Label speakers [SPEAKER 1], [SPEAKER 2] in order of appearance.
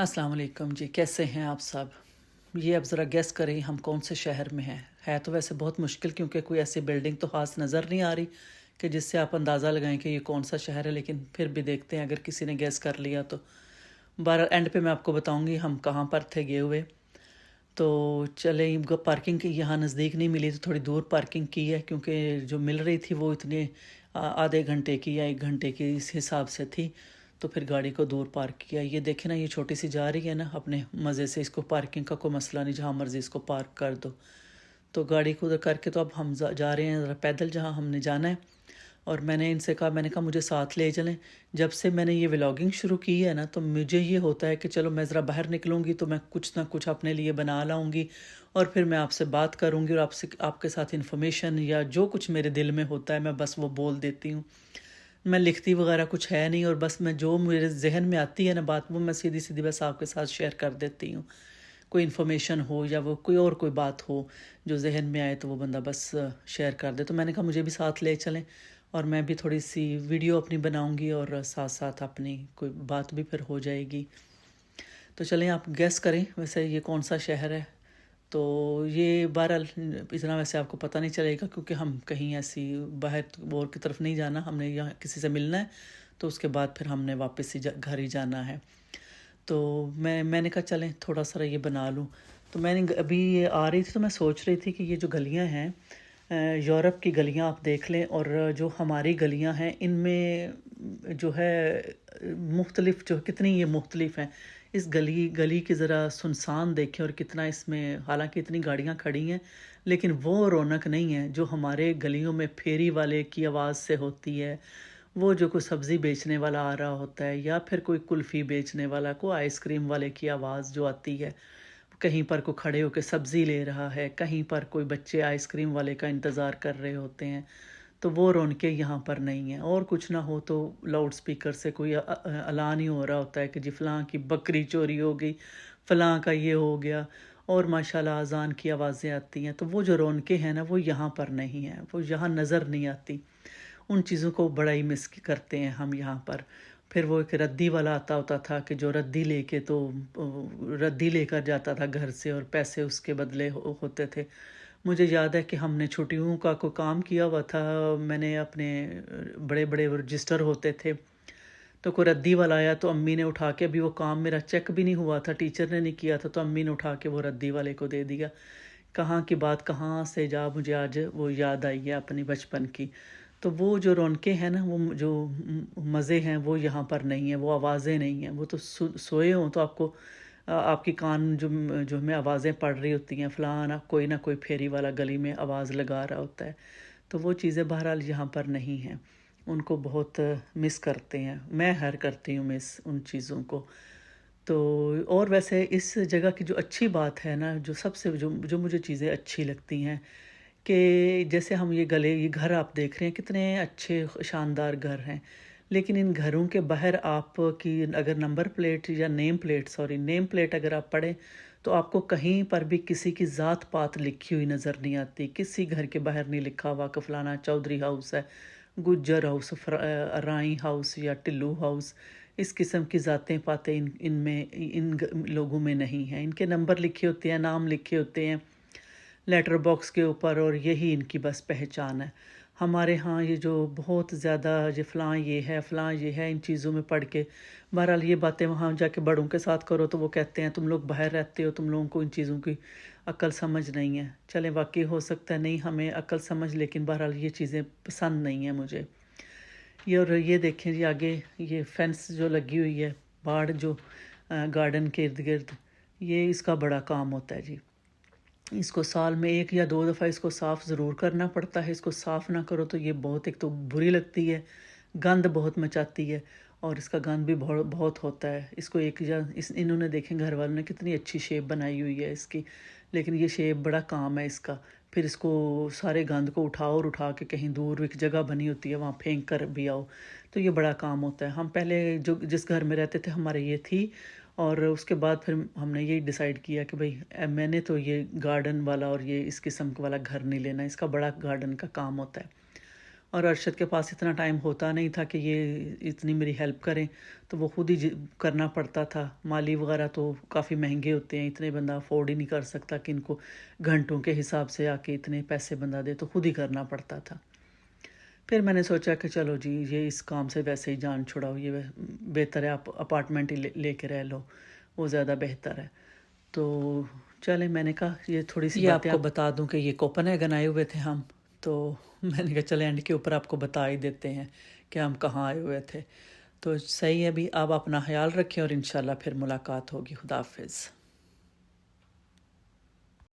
[SPEAKER 1] अस्सलाम वालेकुम जी, कैसे हैं आप सब? ये अब ज़रा गेस करें हम कौन से शहर में हैं। है तो वैसे बहुत मुश्किल, क्योंकि कोई ऐसी बिल्डिंग तो ख़ास नज़र नहीं आ रही कि जिससे आप अंदाज़ा लगाएं कि ये कौन सा शहर है, लेकिन फिर भी देखते हैं अगर किसी ने गेस कर लिया तो। बहरहाल एंड पे मैं आपको बताऊंगी हम कहाँ पर थे गए हुए। तो चले पार्किंग की यहाँ नज़दीक नहीं मिली तो थोड़ी दूर पार्किंग की है, क्योंकि जो मिल रही थी वो इतने आधे घंटे की या 1 घंटे की इस हिसाब से थी। तो फिर गाड़ी को दूर पार्क किया। ये देखे ना, ये छोटी सी जा रही है ना अपने मज़े से, इसको पार्किंग का कोई मसला नहीं, जहाँ मर्ज़ी इसको पार्क कर दो। तो गाड़ी को उधर करके तो अब हम जा रहे हैं ज़रा पैदल जहाँ हमने जाना है। और मैंने इनसे कहा, मैंने कहा मुझे साथ ले चलें। जब से मैंने ये व्लॉगिंग शुरू की है ना, तो मुझे ये होता है कि चलो मैं ज़रा बाहर निकलूँगी तो मैं कुछ ना कुछ अपने लिए बना लाऊँगी, और फिर मैं आपसे बात करूँगी और आपसे आपके साथ इन्फॉर्मेशन या जो कुछ मेरे दिल में होता है मैं बस वो बोल देती हूँ। मैं लिखती वगैरह कुछ है नहीं, और बस मैं जो मेरे जहन में आती है ना बात, वो मैं सीधी सीधी बस आपके साथ शेयर कर देती हूँ। कोई इन्फॉर्मेशन हो या वो कोई बात हो जो जहन में आए तो वो बंदा बस शेयर कर दे। तो मैंने कहा मुझे भी साथ ले चलें, और मैं भी थोड़ी सी वीडियो अपनी बनाऊंगी और साथ साथ अपनी कोई बात भी फिर हो जाएगी। तो चलें आप गेस करें वैसे ये कौन सा शहर है। तो ये बहरहाल इतना वैसे आपको पता नहीं चलेगा, क्योंकि हम कहीं ऐसी बाहर और की तरफ नहीं जाना, हमने यहाँ किसी से मिलना है तो उसके बाद फिर हमने वापस ही घर ही जाना है। तो मैंने कहा चलें थोड़ा सा ये बना लूँ। तो मैंने अभी ये आ रही थी तो मैं सोच रही थी कि ये जो गलियाँ हैं, यूरोप की गलियाँ आप देख लें और जो हमारी गलियाँ हैं इनमें जो है मुख्तलिफ जो कितनी ये मुख्तलिफ हैं। इस गली गली की ज़रा सुनसान देखें और कितना इसमें, हालांकि इतनी गाड़ियाँ खड़ी हैं लेकिन वो रौनक नहीं है जो हमारे गलियों में फेरी वाले की आवाज़ से होती है। वो जो कोई सब्ज़ी बेचने वाला आ रहा होता है, या फिर कोई कुल्फ़ी बेचने वाला, कोई आइसक्रीम वाले की आवाज़ जो आती है, कहीं पर कोई खड़े होकर सब्ज़ी ले रहा है, कहीं पर कोई बच्चे आइसक्रीम वाले का इंतज़ार कर रहे होते हैं। तो वो रौनकें यहाँ पर नहीं हैं। और कुछ ना हो तो लाउड स्पीकर से कोई ऐलान ही हो रहा होता है कि जी फ़लाँ की बकरी चोरी हो गई, फ़लाँ का ये हो गया, और माशाल्लाह अज़ान की आवाज़ें आती हैं। तो वो जो रौनकें हैं ना वो यहाँ पर नहीं हैं, वो यहाँ नज़र नहीं आती। उन चीज़ों को बड़ा ही मिस करते हैं हम यहाँ पर। फिर वो एक रद्दी वाला आता होता था कि जो रद्दी लेके तो रद्दी लेकर जाता था घर से और पैसे उसके बदले होते थे। मुझे याद है कि हमने छुट्टियों का कोई काम किया हुआ था, मैंने अपने बड़े बड़े रजिस्टर होते थे, तो कोई रद्दी वाला आया तो अम्मी ने उठा के, अभी वो काम मेरा चेक भी नहीं हुआ था, टीचर ने नहीं किया था, तो अम्मी ने उठा के वो रद्दी वाले को दे दिया। कहाँ की बात कहाँ से जा मुझे आज वो याद आई है अपनी बचपन की। तो वो जो रौनकें हैं ना, वो जो मज़े हैं वो यहाँ पर नहीं है, वो आवाज़ें नहीं हैं। वो तो सोए हों तो आपको आपकी कान जो जो में आवाज़ें पड़ रही होती हैं, फ़लाना कोई ना कोई फेरी वाला गली में आवाज़ लगा रहा होता है। तो वो चीज़ें बहरहाल यहाँ पर नहीं हैं, उनको बहुत मिस करते हैं। मैं हर करती हूँ मिस उन चीज़ों को। तो और वैसे इस जगह की जो अच्छी बात है ना, जो सबसे जो जो मुझे चीज़ें अच्छी लगती हैं कि जैसे हम ये घर आप देख रहे हैं कितने अच्छे शानदार घर हैं, लेकिन इन घरों के बाहर आपकी अगर नंबर प्लेट या नेम प्लेट अगर आप पढ़ें तो आपको कहीं पर भी किसी की ज़ात पात लिखी हुई नज़र नहीं आती। किसी घर के बाहर नहीं लिखा हुआ कि फलाना चौधरी हाउस है, गुज्जर हाउस, राई हाउस या टिल्लू हाउस। इस किस्म की ज़ातें पातें लोगों में नहीं हैं। इनके नंबर लिखे होते हैं, नाम लिखे होते हैं लेटर बॉक्स के ऊपर, और यही इनकी बस पहचान है। हमारे यहाँ ये जो बहुत ज़्यादा ये फ़लाँ ये है, फ़लाँ ये है, इन चीज़ों में पढ़ के बहरहाल ये बातें वहाँ जाके बड़ों के साथ करो तो वो कहते हैं तुम लोग बाहर रहते हो, तुम लोगों को इन चीज़ों की अक्ल समझ नहीं है। चलें वाकई हो सकता है नहीं हमें अक्ल समझ, लेकिन बहरहाल ये चीज़ें पसंद नहीं हैं मुझे। ये और ये देखें जी आगे ये फेंस जो लगी हुई है, बाड़ जो गार्डन के इर्द गिर्द, ये इसका बड़ा काम होता है जी। इसको साल में 1 या 2 दफ़ा इसको साफ़ ज़रूर करना पड़ता है। इसको साफ़ ना करो तो ये बहुत, एक तो बुरी लगती है, गंद बहुत मचाती है, और इसका गंद भी बहुत होता है। इसको एक या इन्होंने देखें घर वालों ने कितनी अच्छी शेप बनाई हुई है इसकी, लेकिन ये शेप बड़ा काम है इसका। फिर इसको सारे गंद को उठाओ और उठा के कहीं दूर एक जगह बनी होती है वहाँ फेंक कर भी आओ, तो ये बड़ा काम होता है। हम पहले जो जिस घर में रहते थे हमारे ये थी, और उसके बाद फिर हमने यही डिसाइड किया कि भाई मैंने तो ये गार्डन वाला और ये इस किस्म वाला घर नहीं लेना, इसका बड़ा गार्डन का काम होता है। اور ارشد کے پاس اتنا ٹائم ہوتا نہیں تھا کہ یہ اتنی میری ہیلپ کریں، تو وہ خود ہی کرنا پڑتا تھا۔ مالی وغیرہ تو کافی مہنگے ہوتے ہیں، اتنے بندہ افورڈ ہی نہیں کر سکتا کہ ان کو گھنٹوں کے حساب سے آ کے اتنے پیسے بندہ دے، تو خود ہی کرنا پڑتا تھا۔ پھر میں نے سوچا کہ چلو جی یہ اس کام سے ویسے ہی جان چھڑاؤ، یہ بہتر ہے آپ اپارٹمنٹ ہی لے کے رہ لو، وہ زیادہ بہتر ہے۔ تو چلے، میں نے کہا یہ تھوڑی سی باتیں آپ کو بتا دوں کہ یہ کوپن ہیگن آئے ہوئے تھے ہم، تو میں نے کہا چلے اینڈ کے اوپر آپ کو بتا ہی دیتے ہیں کہ ہم کہاں آئے ہوئے تھے۔ تو صحیح ہے، بھی آپ اپنا خیال رکھیں اور انشاءاللہ پھر ملاقات ہوگی۔ خدا حافظ۔